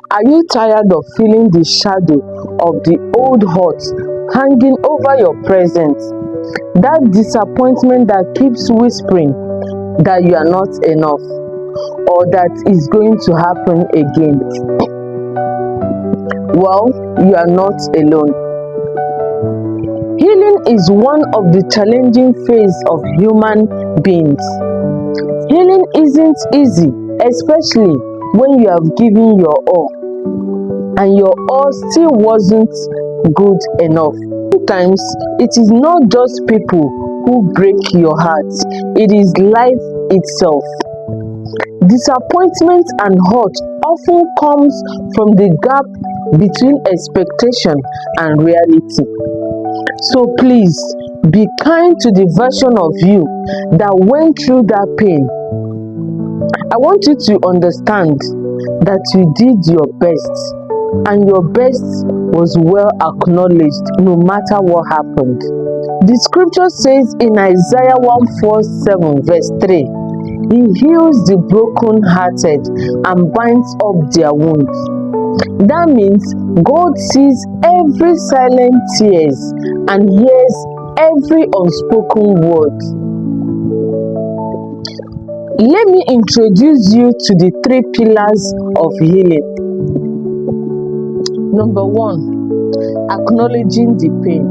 Are you tired of feeling the shadow of the old hurt hanging over your present? That disappointment that keeps whispering that you are not enough or that is going to happen again? Well, you are not alone. Healing is one of the challenging phases of human beings. Healing isn't easy, especially when you have given your all and your all still wasn't good enough. Sometimes it is not just people who break your heart, it is life itself. Disappointment and hurt often comes from the gap between expectation and reality. So please be kind to the version of you that went through that pain. I want you to understand that you did your best and your best was well acknowledged no matter what happened. The scripture says in Isaiah 147 verse 3, He heals the brokenhearted and binds up their wounds. That means God sees every silent tears and hears every unspoken word. Let me introduce you to the 3 pillars of healing. Number 1, acknowledging the pain.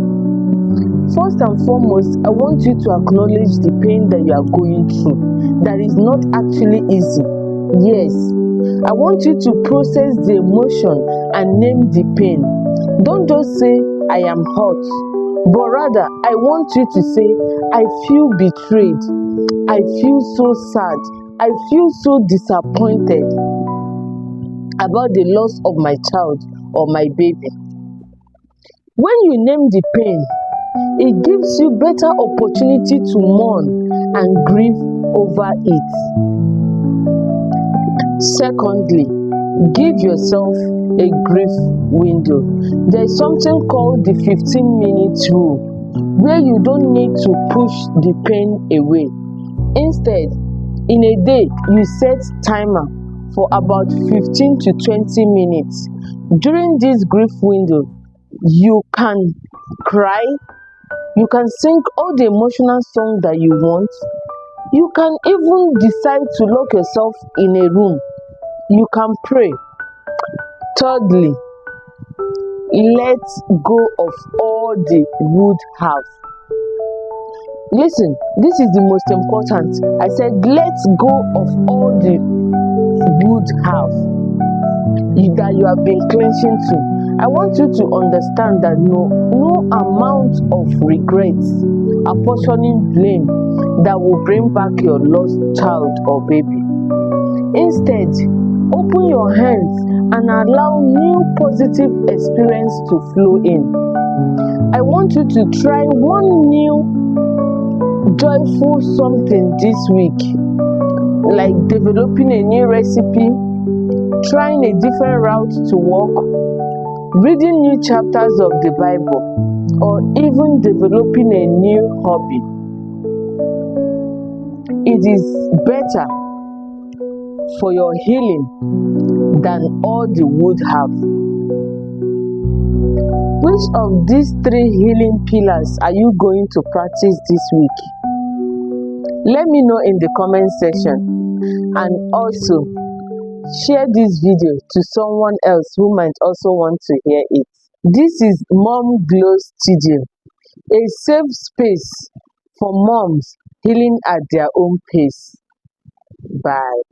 First and foremost, I want you to acknowledge the pain that you are going through. That is not actually easy. Yes, I want you to process the emotion and name the pain. Don't just say, I am hurt, but rather, I want you to say, I feel betrayed. I feel so sad. I feel so disappointed about the loss of my child or my baby. When you name the pain, it gives you better opportunity to mourn and grieve over it. Secondly, give yourself a grief window. There is something called the 15-minute rule, where you don't need to push the pain away. Instead, in a day, you set timer for about 15 to 20 minutes. During this grief window, you can cry, you can sing all the emotional songs that you want. You can even decide to lock yourself in a room. You can pray. Thirdly, let go of all the would have. Listen, this is the most important. I said, let go of all the would have that you have been clinging to. I want you to understand that no amount of regrets, apportioning blame that will bring back your lost child or baby. Instead, open your hands and allow new positive experience to flow in. I want you to try one new joyful something this week, like developing a new recipe, trying a different route to work, reading new chapters of the Bible, or even developing a new hobby. It is better for your healing than all the would have. Which of these 3 healing pillars are you going to practice this week? Let me know in the comment section, and also share this video to someone else who might also want to hear it. This is Mom Glow Studio, a safe space for moms healing at their own pace. Bye.